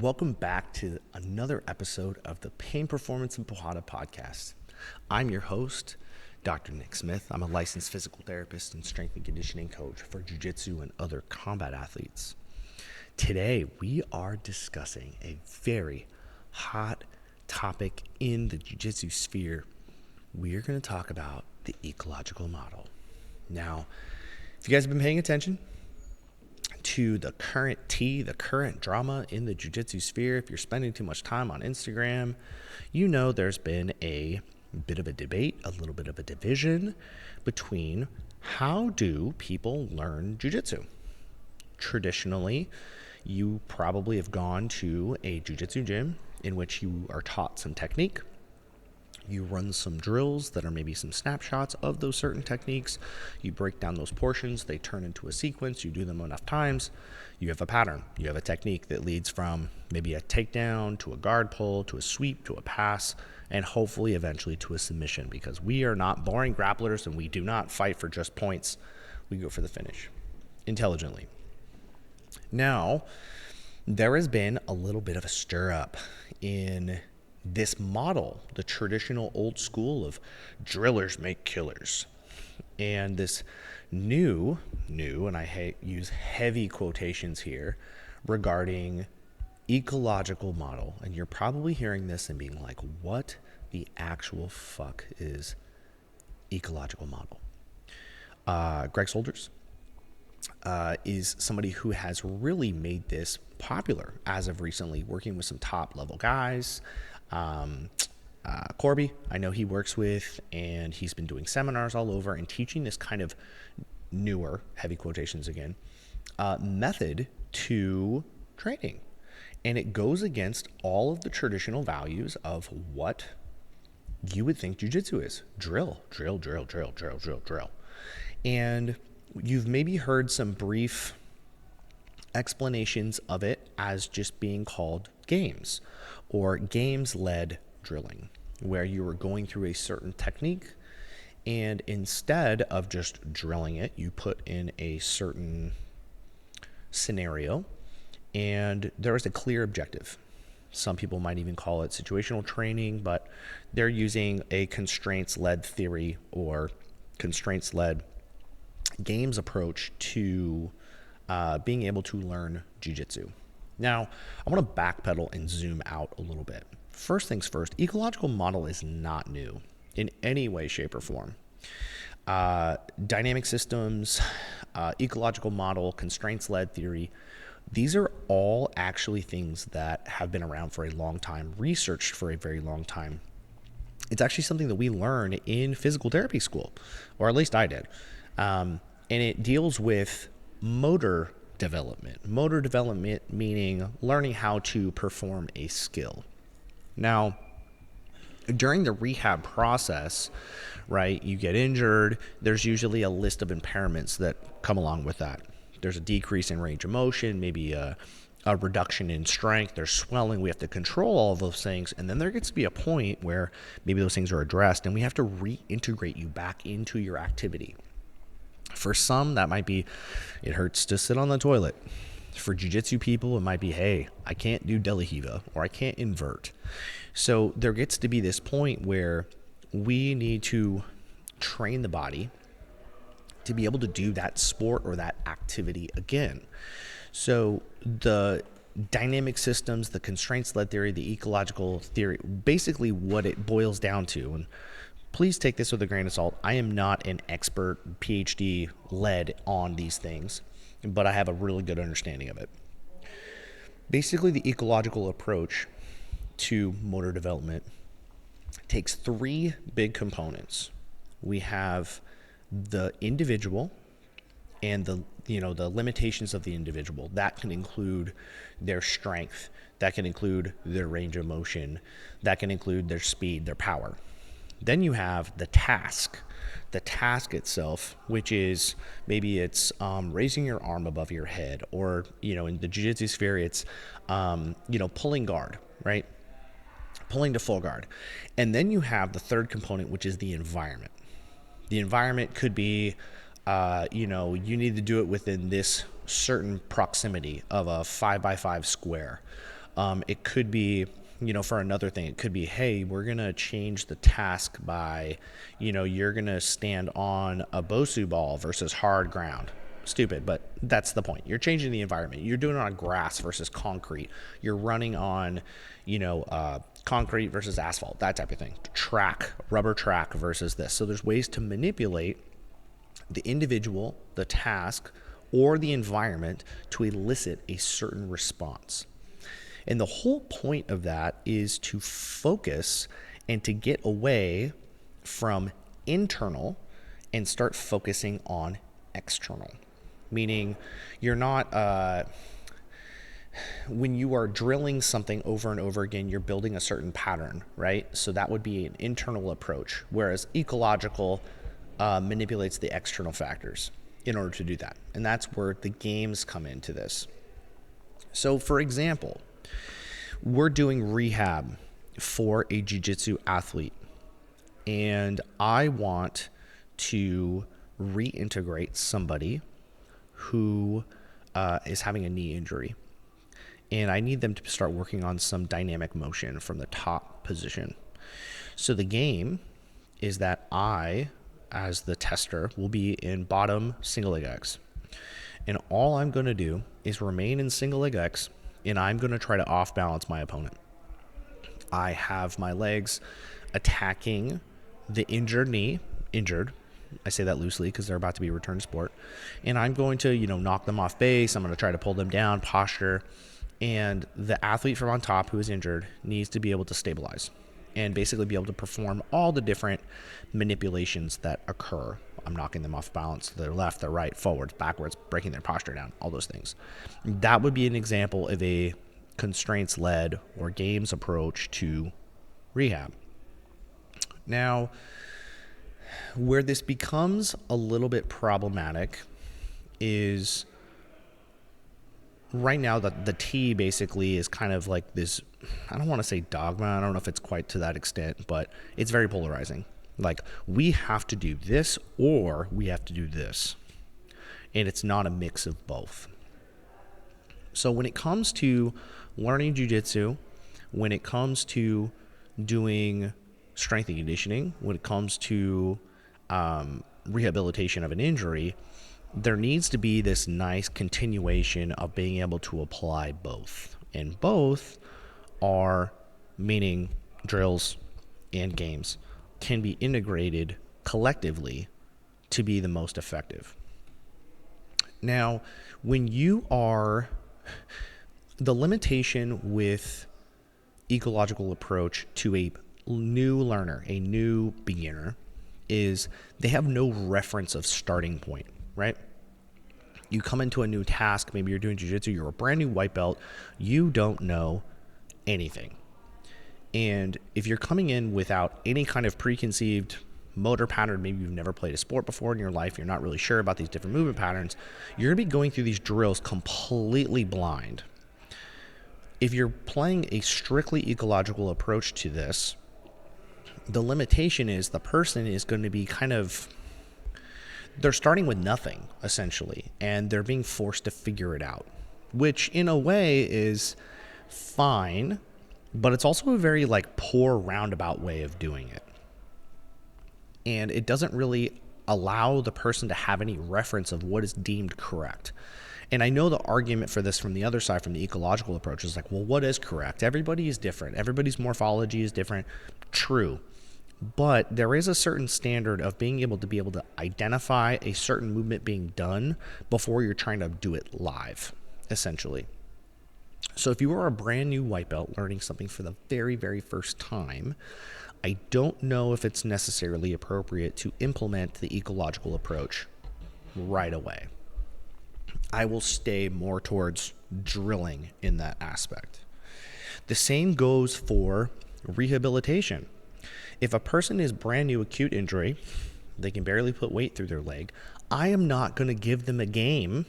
Welcome back to another episode of the Pain Performance and Pojada podcast. I'm your host, Dr. Nick Smith. I'm a licensed physical therapist and strength and conditioning coach for Jiu Jitsu and other combat athletes. Today, we are discussing a very hot topic in the Jiu Jitsu sphere. We are going to talk about the ecological model. Now, if you guys have been paying attention to the current drama in the jiu-jitsu sphere, if you're spending too much time on Instagram, you know there's been a bit of a debate, a little bit of a division between how do people learn jiu-jitsu. Traditionally, you probably have gone to a jiu-jitsu gym in which you are taught some technique. You run some drills that are maybe some snapshots of those certain techniques. You break down those portions. They turn into a sequence. You do them enough times. You have a pattern. You have a technique that leads from maybe a takedown to a guard pull to a sweep to a pass and hopefully eventually to a submission, because we are not boring grapplers and we do not fight for just points. We go for the finish intelligently. Now, there has been a little bit of a stir up in this model, the traditional old school of drillers make killers, and this new, and I use heavy quotations here, regarding ecological model. And you're probably hearing this and being like, what the actual fuck is ecological model? Greg Solders is somebody who has really made this popular as of recently, working with some top level guys. Corby, I know he works with, and he's been doing seminars all over and teaching this kind of newer, heavy quotations again, method to training. And it goes against all of the traditional values of what you would think jiu-jitsu is. Drill. And you've maybe heard some brief explanations of it as just being called games or games-led drilling, where you were going through a certain technique, and instead of just drilling it, you put in a certain scenario and there is a clear objective. Some people might even call it situational training, but they're using a constraints-led theory or constraints-led games approach to being able to learn jiu-jitsu. Now, I want to backpedal and zoom out a little bit. First things first, ecological model is not new in any way, shape, or form. Dynamic systems, ecological model, constraints-led theory, these are all actually things that have been around for a long time, researched for a very long time. It's actually something that we learn in physical therapy school, or at least I did. And it deals with motor development meaning learning how to perform a skill. Now, during the rehab process, right, you get injured, there's usually a list of impairments that come along with that. There's a decrease in range of motion, maybe a reduction in strength, there's swelling. We have to control all of those things, and then there gets to be a point where maybe those things are addressed and we have to reintegrate you back into your activity. For some, that might be, it hurts to sit on the toilet. For jiu-jitsu people, it might be, hey, I can't do delihiva, or I can't invert. So there gets to be this point where we need to train the body to be able to do that sport or that activity again. So the dynamic systems, the constraints-led theory, the ecological theory, basically what it boils down to, and please take this with a grain of salt. I am not an expert PhD led on these things, but I have a really good understanding of it. Basically, the ecological approach to motor development takes three big components. We have the individual and the limitations of the individual. That can include their strength, that can include their range of motion, that can include their speed, their power. Then you have the task itself, which is maybe it's raising your arm above your head, or in the jiu-jitsu sphere, it's pulling guard, right? Pulling to full guard. And then you have the third component, which is the environment. The environment could be, you need to do it within this certain proximity of a 5x5 square. It could be, for another thing, it could be, hey, we're going to change the task by, you're going to stand on a Bosu ball versus hard ground. Stupid, but that's the point. You're changing the environment. You're doing it on grass versus concrete. You're running on, concrete versus asphalt, that type of thing. Track, rubber track versus this. So there's ways to manipulate the individual, the task, or the environment to elicit a certain response. And the whole point of that is to focus and to get away from internal and start focusing on external. Meaning you're not, when you are drilling something over and over again, you're building a certain pattern, right? So that would be an internal approach, whereas ecological manipulates the external factors in order to do that. And that's where the games come into this. So for example, we're doing rehab for a Jiu Jitsu athlete, and I want to reintegrate somebody who is having a knee injury. And I need them to start working on some dynamic motion from the top position. So the game is that I, as the tester, will be in bottom single leg X. And all I'm going to do is remain in single leg X, and I'm going to try to off balance my opponent. I have my legs attacking the injured knee, I say that loosely because they're about to be returned to sport. And I'm going to, knock them off base. I'm going to try to pull them down, posture. And the athlete from on top who is injured needs to be able to stabilize and basically be able to perform all the different manipulations that occur. I'm knocking them off balance to their left, their right, forwards, backwards, breaking their posture down, all those things. That would be an example of a constraints-led or games approach to rehab. Now, where this becomes a little bit problematic is right now the T basically is kind of like this, I don't want to say dogma, I don't know if it's quite to that extent, but it's very polarizing. Like, we have to do this or we have to do this. And it's not a mix of both. So when it comes to learning jiu-jitsu, when it comes to doing strength and conditioning, when it comes to rehabilitation of an injury, there needs to be this nice continuation of being able to apply both. And both are, meaning drills and games, can be integrated collectively to be the most effective. Now, when you are, the limitation with ecological approach to a new learner, a new beginner, is they have no reference of starting point, right? You come into a new task, maybe you're doing jiu-jitsu, you're a brand new white belt, you don't know anything. And if you're coming in without any kind of preconceived motor pattern, maybe you've never played a sport before in your life, you're not really sure about these different movement patterns, you're going to be going through these drills completely blind. If you're playing a strictly ecological approach to this, the limitation is the person is going to be they're starting with nothing, essentially, and they're being forced to figure it out, which in a way is fine, but it's also a very poor roundabout way of doing it. And it doesn't really allow the person to have any reference of what is deemed correct. And I know the argument for this from the other side, from the ecological approach, is well, what is correct? Everybody is different. Everybody's morphology is different. True. But there is a certain standard of being able to identify a certain movement being done before you're trying to do it live, essentially. So if you are a brand new white belt learning something for the very, very first time, I don't know if it's necessarily appropriate to implement the ecological approach right away. I will stay more towards drilling in that aspect. The same goes for rehabilitation. If a person is brand new acute injury, they can barely put weight through their leg, I am not going to give them a game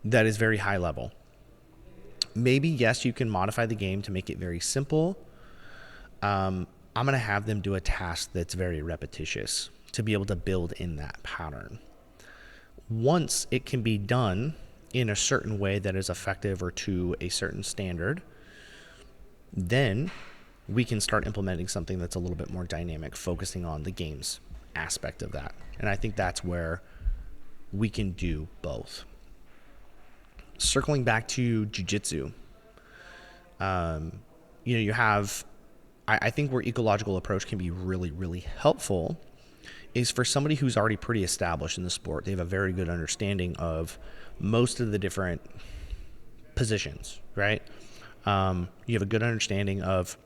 that is very high level. Maybe, yes, you can modify the game to make it very simple. I'm going to have them do a task that's very repetitious to be able to build in that pattern. Once it can be done in a certain way that is effective or to a certain standard, Then we can start implementing something that's a little bit more dynamic, focusing on the games aspect of that. And I think that's where we can do both. Circling back to jiu-jitsu, you have, I think where ecological approach can be really, really helpful is for somebody who's already pretty established in the sport. They have a very good understanding of most of the different positions, right? You have a good understanding of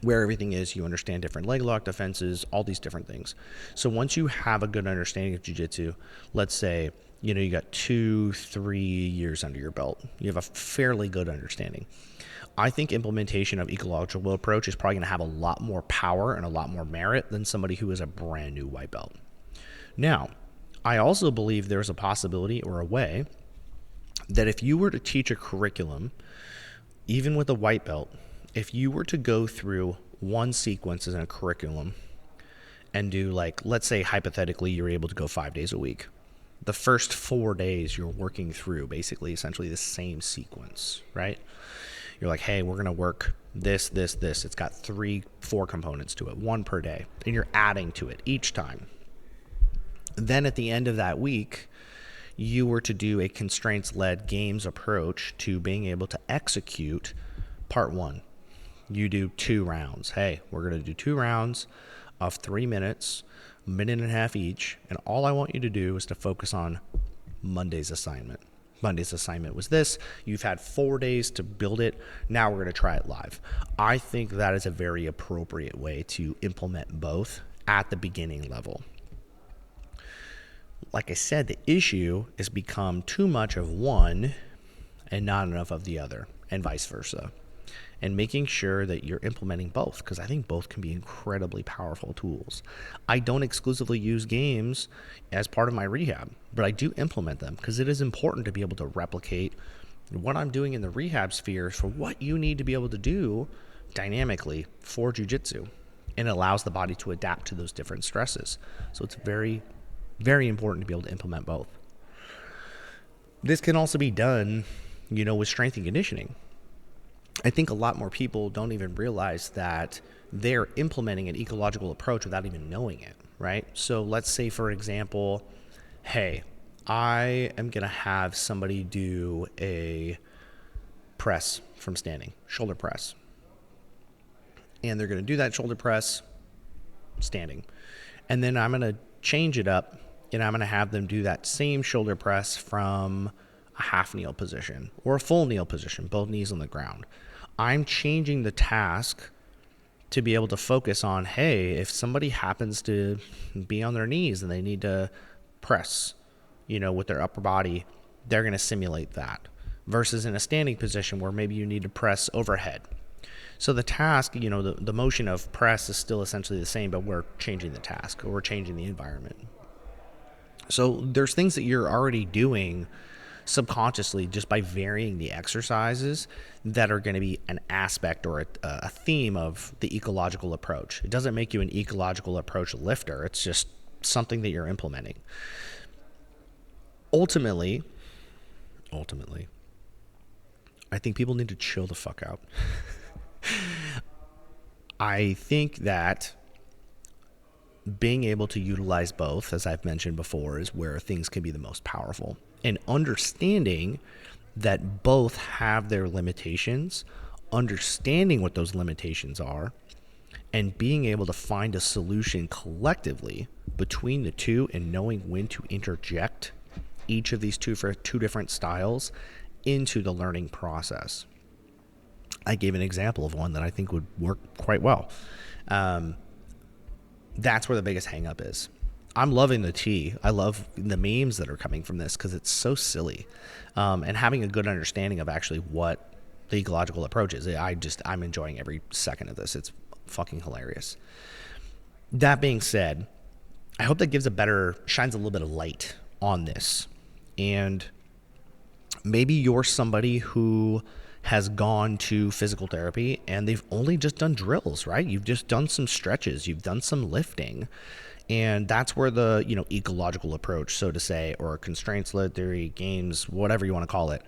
where everything is. You understand different leg lock defenses, all these different things. So once you have a good understanding of jiu-jitsu, let's say, you got 2-3 years under your belt, you have a fairly good understanding. I think implementation of ecological approach is probably going to have a lot more power and a lot more merit than somebody who is a brand new white belt. Now, I also believe there's a possibility or a way that if you were to teach a curriculum, even with a white belt, if you were to go through one sequence in a curriculum and do, like, let's say hypothetically you're able to go 5 days a week. The first 4 days you're working through basically essentially the same sequence, right? You're like, hey, we're going to work this. It's got 3-4 components to it, one per day. And you're adding to it each time. Then at the end of that week, you were to do a constraints-led games approach to being able to execute part 1. You do 2 rounds. Hey, we're going to do 2 rounds of 3 minutes, a minute and a half each. And all I want you to do is to focus on Monday's assignment. Monday's assignment was this. You've had 4 days to build it. Now we're going to try it live. I think that is a very appropriate way to implement both at the beginning level. Like I said, the issue is become too much of one and not enough of the other, and vice versa. And making sure that you're implementing both, because I think both can be incredibly powerful tools. I don't exclusively use games as part of my rehab, but I do implement them because it is important to be able to replicate what I'm doing in the rehab sphere for what you need to be able to do dynamically for jiu-jitsu. And it allows the body to adapt to those different stresses. So it's very, very important to be able to implement both. This can also be done, with strength and conditioning. I think a lot more people don't even realize that they're implementing an ecological approach without even knowing it, right? So let's say, for example, hey, I am going to have somebody do a press from standing, shoulder press. And they're going to do that shoulder press standing. And then I'm going to change it up, and I'm going to have them do that same shoulder press from a half kneel position or a full kneel position, both knees on the ground. I'm changing the task to be able to focus on, hey, if somebody happens to be on their knees and they need to press, with their upper body, they're going to simulate that versus in a standing position where maybe you need to press overhead. So the task, the motion of press is still essentially the same, but we're changing the task or we're changing the environment. So there's things that you're already doing subconsciously just by varying the exercises that are going to be an aspect or a theme of the ecological approach. It doesn't make you an ecological approach lifter. It's just something that you're implementing. Ultimately, I think people need to chill the fuck out. I think that being able to utilize both, as I've mentioned before, is where things can be the most powerful. And understanding that both have their limitations, understanding what those limitations are, and being able to find a solution collectively between the two and knowing when to interject each of these two different styles into the learning process. I gave an example of one that I think would work quite well. That's where the biggest hang up is. I'm loving the tea. I love the memes that are coming from this because it's so silly. And having a good understanding of actually what the ecological approach is. I'm enjoying every second of this. It's fucking hilarious. That being said, I hope that shines a little bit of light on this. And maybe you're somebody who has gone to physical therapy and they've only just done drills, right? You've just done some stretches, you've done some lifting. And that's where the, ecological approach, so to say, or constraints-led theory, games, whatever you want to call it,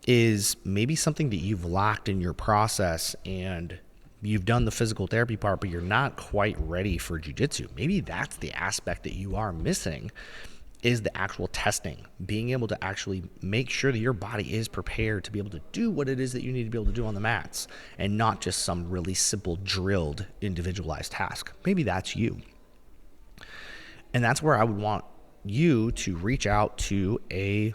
is maybe something that you've lacked in your process, and you've done the physical therapy part, but you're not quite ready for jiu-jitsu. Maybe that's the aspect that you are missing, is the actual testing, being able to actually make sure that your body is prepared to be able to do what it is that you need to be able to do on the mats, and not just some really simple drilled individualized task. Maybe that's you. And that's where I would want you to reach out to a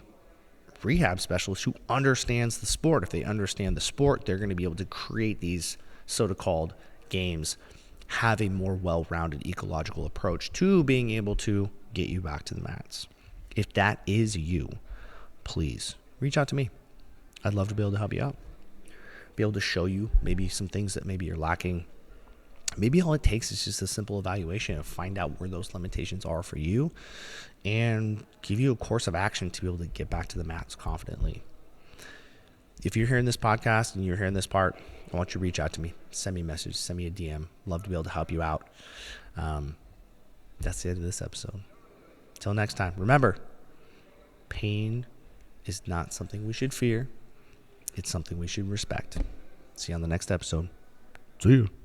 rehab specialist who understands the sport. If they understand the sport, they're going to be able to create these so-called games, have a more well-rounded ecological approach to being able to get you back to the mats. If that is you, please reach out to me. I'd love to be able to help you out, be able to show you maybe some things that maybe you're lacking. Maybe all it takes is just a simple evaluation and find out where those limitations are for you, and give you a course of action to be able to get back to the mats confidently. If you're hearing this podcast and you're hearing this part, I want you to reach out to me. Send me a message, send me a DM. Love to be able to help you out. That's the end of this episode. Until next time, remember, pain is not something we should fear. It's something we should respect. See you on the next episode. See you.